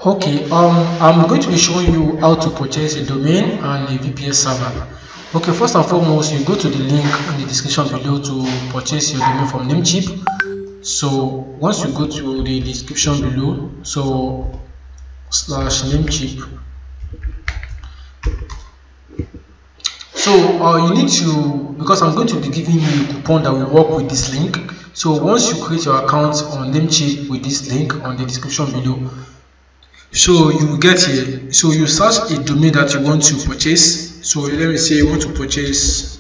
Okay, I'm going to be showing you how to purchase a domain and a VPS server. Okay, first and foremost, you go to the link in the description below to purchase your domain from Namecheap. So once you go to the description below, so /Namecheap. So you need to, because I'm going to be giving you a coupon that will work with this link. So once you create your account on Namecheap with this link on the description below, so you will get here. So you search a domain that you want to purchase. So let me say you want to purchase,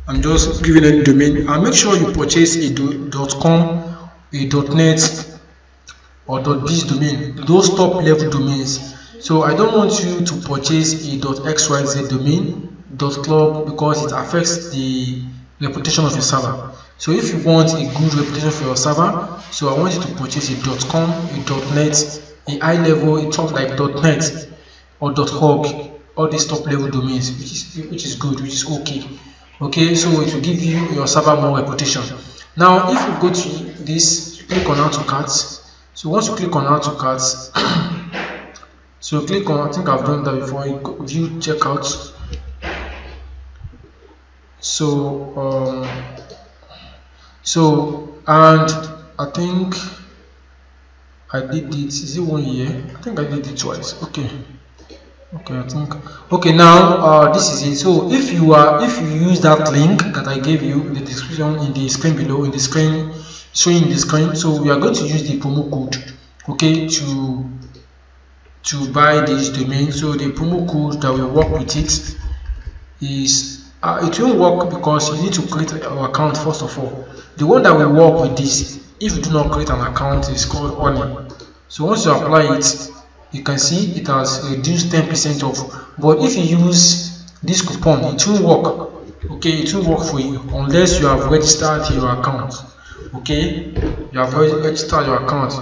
I'm just giving a domain, and make sure you purchase a .com, a .net, or .biz domain, those top level domains. So I don't want you to purchase a .xyz domain, .club, because it affects the reputation of your server. So if you want a good reputation for your server, so I want you to purchase a .com, a .net, a high level, a top like .net or .org, all these top level domains, which is good, which is okay. Okay, so it will give you your server more reputation. Now if you go to this, click on add to cart. So once you click on add to cart, so click on, I think I've done that before, you view checkout. And I think I did it, is it 1 year? I think I did it twice. Okay, I think, okay, now this is it. So if you use that link that I gave you in the description, in the screen below, in the screen showing the screen, so we are going to use the promo code, okay, to buy this domain. So the promo code that will work with it is it won't work because you need to create an account first of all. The one that will work with this, if you do not create an account, is called Honey. So once you apply it, you can see it has reduced 10% off. But if you use this coupon, it won't work. Okay, it won't work for you unless you have registered your account. Okay, you have registered your account.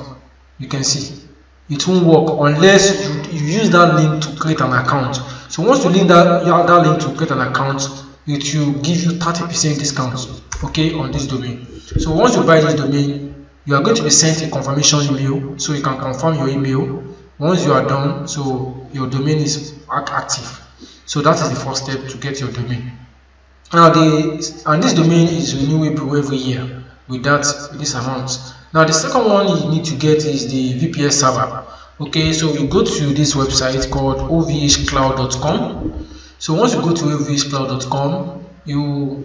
You can see it won't work unless you use that link to create an account. So once you link that link to create an account, it will give you 30% discount, okay, on this domain. So once you buy this domain, you are going to be sent a confirmation email, so you can confirm your email. Once you are done, so your domain is active. So that is the first step to get your domain. Now this domain is renewable every year with this amount. Now the second one you need to get is the VPS server. Okay, so you go to this website called ovhcloud.com. So once you go to ovhcloud.com, you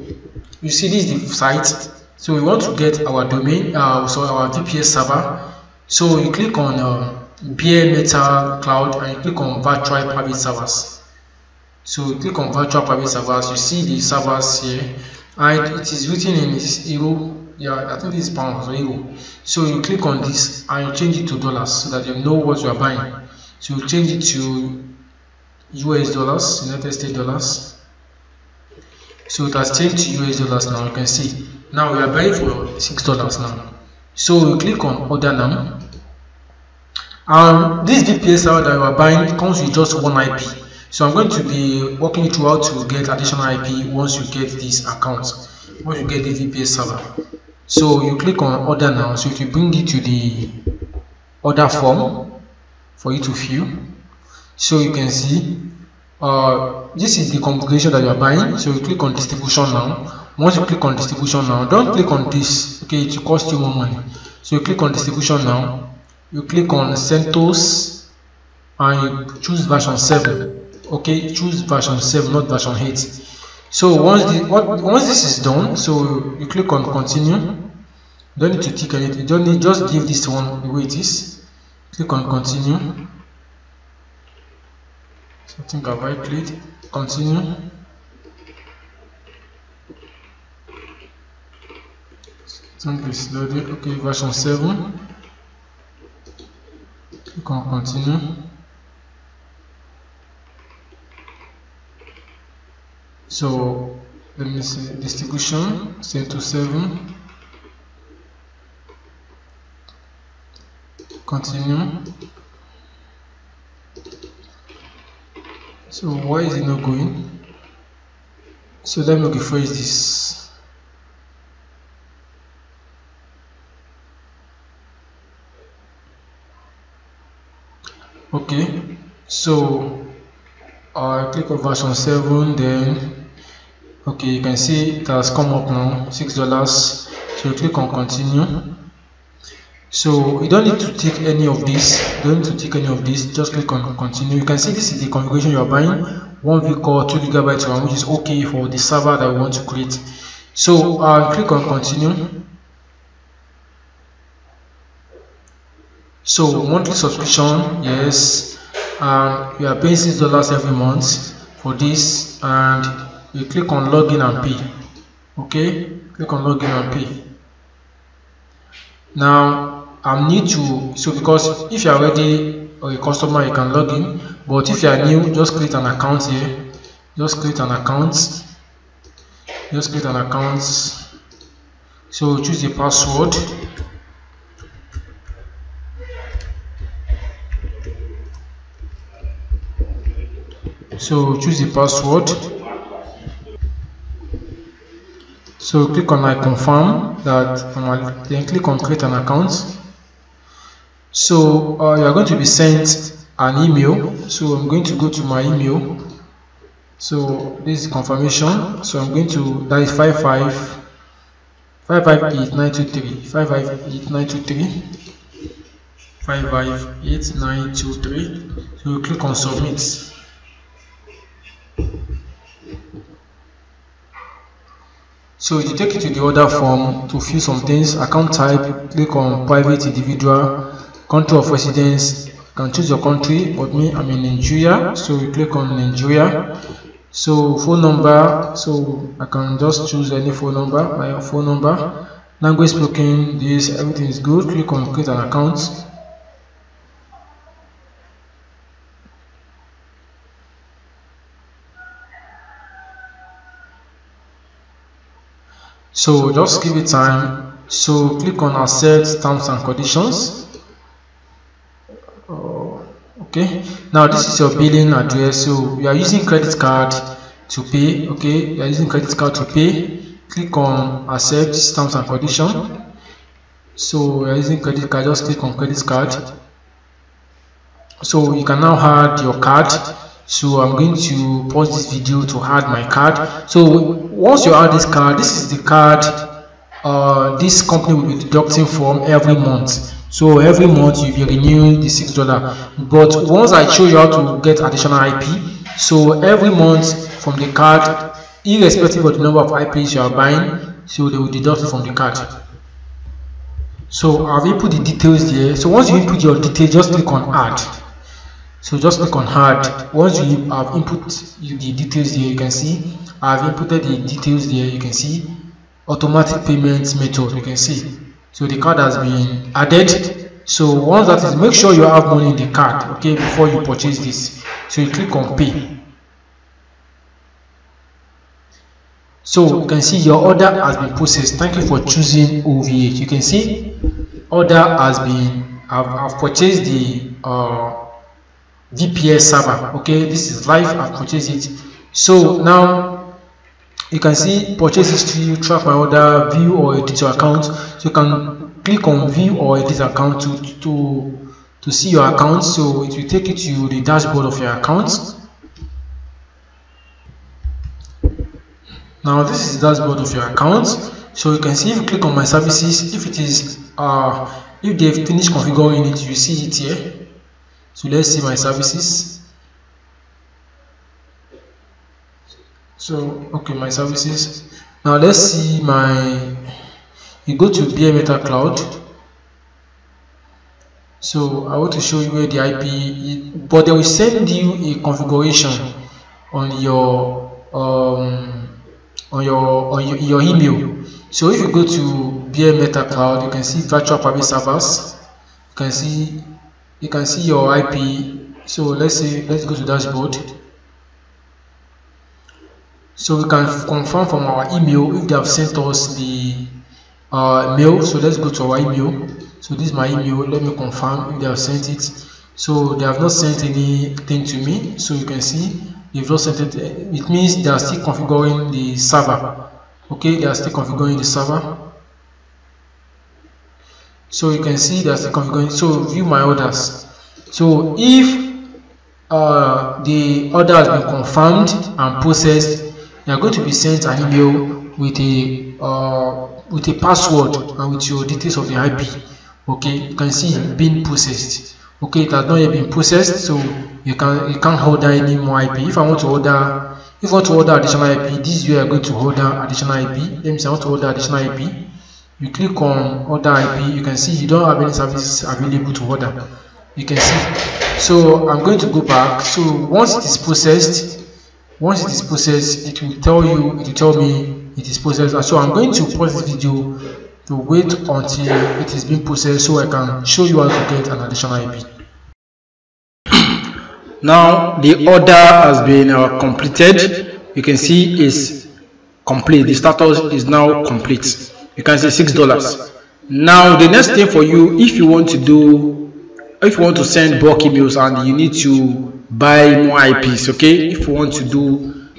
see this is the site. So we want to get our domain, our VPS server. So you click on Bare Metal Cloud and you click on virtual private servers. So you click on virtual private servers, you see the servers here, and it is written in euro. Yeah, I think this is pounds or euro. So you click on this and you change it to dollars so that you know what you are buying. So you change it to US dollars, United States dollars. So it has changed to US dollars now. You can see now we are buying for $6 now. So you click on order now. This VPS server that you are buying comes with just one IP. So I'm going to be walking you through how to get additional IP once you get this account, once you get the VPS server. So you click on order now. So it will bring you to the order form for you to fill. So you can see this is the configuration that you are buying. So you click on distribution now. Once you click on distribution now, don't click on this, okay, it will cost you more money. So you click on distribution now, you click on CentOS and you choose version 7. Okay, choose version 7, not version 8. So once this is done, so you click on continue. You don't need to tick anything, you don't need, just give this one the way it is. Click on continue. So I think I've right clicked, continue. Think it's loaded. Okay, version 7. Click on continue. So let me see, distribution CentOS 7. Continue. So why is it not going? So let me rephrase this. Okay, so I click on version 7, then okay, you can see it has come up now, $6. So you click on continue. So you don't need to tick any of this, just click on continue. You can see this is the configuration you are buying, 1 vCore 2 GB RAM, which is okay for the server that we want to create. So click on continue. So monthly subscription, yes, and you are paying $6 every month for this, and you click on login and pay. Okay, click on login and pay. Now I'm new to, so because if you are already a customer you can log in, but if you are new, just create an account here. Just create an account. So choose a password. So choose a password. So click on I confirm that, then click on create an account. So you are going to be sent an email. So I'm going to go to my email. So this is confirmation. So I'm going to, that is 558-923 558-923. So you click on submit. So it will take you to the order form to fill some things. Account type, click on private individual. Country of residence, you can choose your country, but me, I'm in Nigeria, so you click on Nigeria. So phone number, so I can just choose any phone number, my phone number. Language spoken, this, everything is good. Click on create an account. So just give it time. So click on accept terms and conditions. Okay, now this is your billing address. So you are using credit card to pay. Okay, you are using credit card to pay. Click on accept terms and conditions. So you are using credit card, just click on credit card. So you can now add your card. So I'm going to pause this video to add my card. So once you add this card, this is the card this company will be deducting from every month. So every month you'll be renewing the $6. But once I show you how to get additional IP, so every month from the card, irrespective of the number of IPs you are buying, so they will deduct it from the card. So I've input the details there. So once you input your details, just click on add. So just click on add. Once you have input the details there, you can see I've inputted the details there. You can see automatic payment method, you can see. So the card has been added. So once that is, make sure you have money in the card, okay, before you purchase this. So you click on pay. So you can see your order has been processed. Thank you for choosing OVH. You can see order has been, I've purchased the VPS server. Okay, this is live. I've purchased it. So now you can see purchase history, track my order, view or edit your account. So you can click on view or edit account to see your account. So it will take you to the dashboard of your account. Now this is the dashboard of your account. So you can see if you click on my services, if it is if they've finished configuring it, you see it here. So let's see my services. So okay, my services. Now let's see my, you go to Bare Metal Cloud. So I want to show you where the IP is, but they will send you a configuration on your email. So if you go to Bare Metal Cloud, you can see virtual private servers. You can see your IP. So let's go to dashboard. So we can confirm from our email if they have sent us the mail. So let's go to our email. So this is my email. Let me confirm if they have sent it. So they have not sent anything to me. So you can see they've not sent it. It means they are still configuring the server. Okay, they are still configuring the server. So you can see they are still configuring. So view my orders. So if the order has been confirmed and processed, you are going to be sent an email with a password and with your details of the IP. Okay, you can see it being processed. Okay, it has not yet been processed, so you can't order any more IP. If I want to order, additional IP, this is where you are going to order additional IP. Let me say I want to order additional IP. You click on order IP. You can see you don't have any services available to order. You can see. So I'm going to go back. So once it is processed, it will tell me it is processed. So I'm going to pause this video to wait until it is being processed so I can show you how to get an additional IP. Now the order has been completed. You can see it's complete. The status is now complete. You can see $6. Now the next thing for you, if you want to send bulk emails and you need to buy more IPs, okay, if you want to do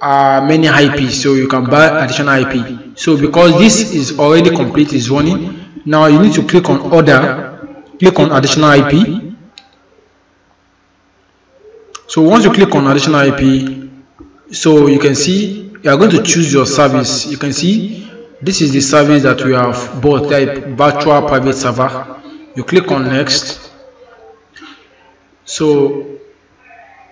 many IPs, so you can buy additional IP. So because this is already complete, is running, now you need to click on order, click on additional IP. So once you click on additional IP, so you can see you are going to choose your service. You can see this is the service that we have bought, type virtual private server. You click on next. So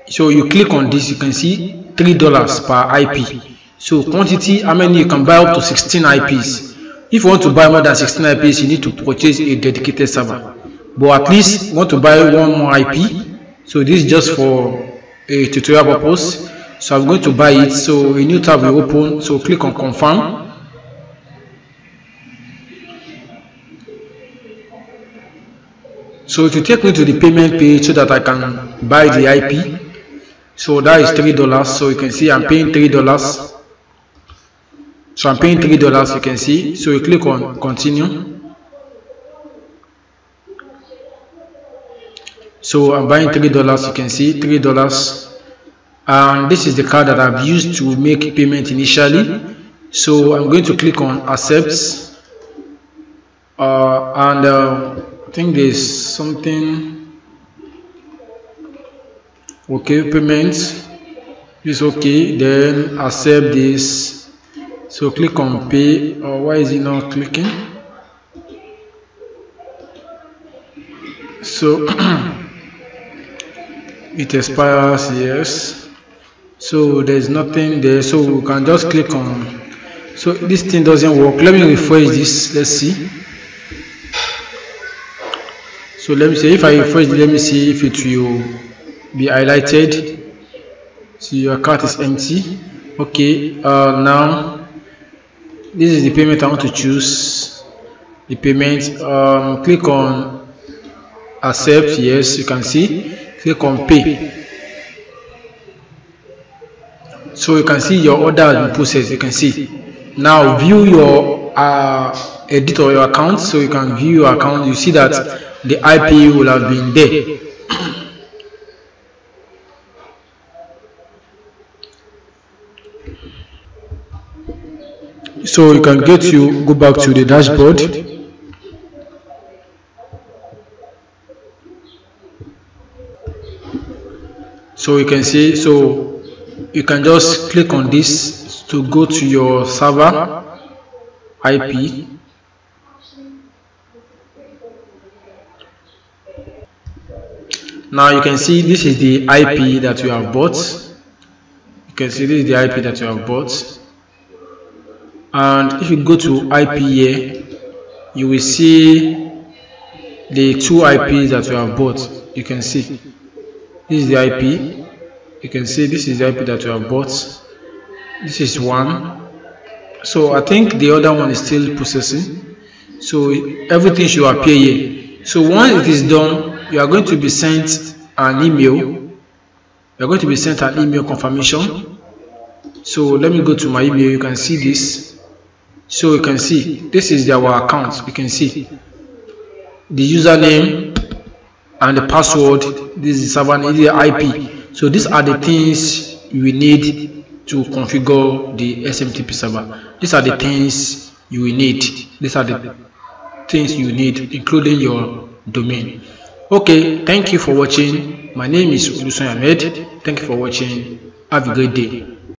you click on this, you can see $3 per IP. So quantity, how many you can buy up to 16 IPs. If you want to buy more than 16 IPs, you need to purchase a dedicated server. But at least you want to buy one more IP. So this is just for a tutorial purpose. So I'm going to buy it. So a new tab will open. So click on confirm. So to take me to the payment page so that I can buy the IP. So that is $3. So you can see I'm paying $3. So I'm paying $3, you can see. So you click on continue. So I'm buying $3, you can see $3. And this is the card that I've used to make payment initially. So I'm going to click on accept. I think there's something. Okay, payment is okay. Then accept this. So click on pay. Why is it not clicking? So it expires, yes. So there's nothing there. So we can just click on. So this thing doesn't work. Let me refresh this. Let's see. So let me see if I refresh. Let me see if it will be highlighted. So your card is empty. Okay. Now this is the payment I want to choose. The payment. Click on accept. Yes, you can see. Click on pay. So you can see your order has been processed. You can see. Now view your edit or your account. So you can view your account. You see that the IP will have been there. So you can go back to the dashboard. So you can see, so you can just click on this to go to your server IP. Now you can see this is the IP that you have bought. You can see this is the IP that you have bought. And if you go to IP here, you will see the two IPs that you have bought. You can see this is the IP. You can see this is the IP that you have bought. This is one. So I think the other one is still processing. So everything should appear here. So once it is done, you are going to be sent an email. You are going to be sent an email confirmation. So let me go to my email. You can see this. So you can see this is our account. You can see the username and the password. This is the server name, the IP. So these are the things you need to configure the SMTP server. These are the things you will need. These are the things you need, including your domain. Okay, thank you for watching. My name is Olusoy Ahmed. Thank you for watching. Have a great day.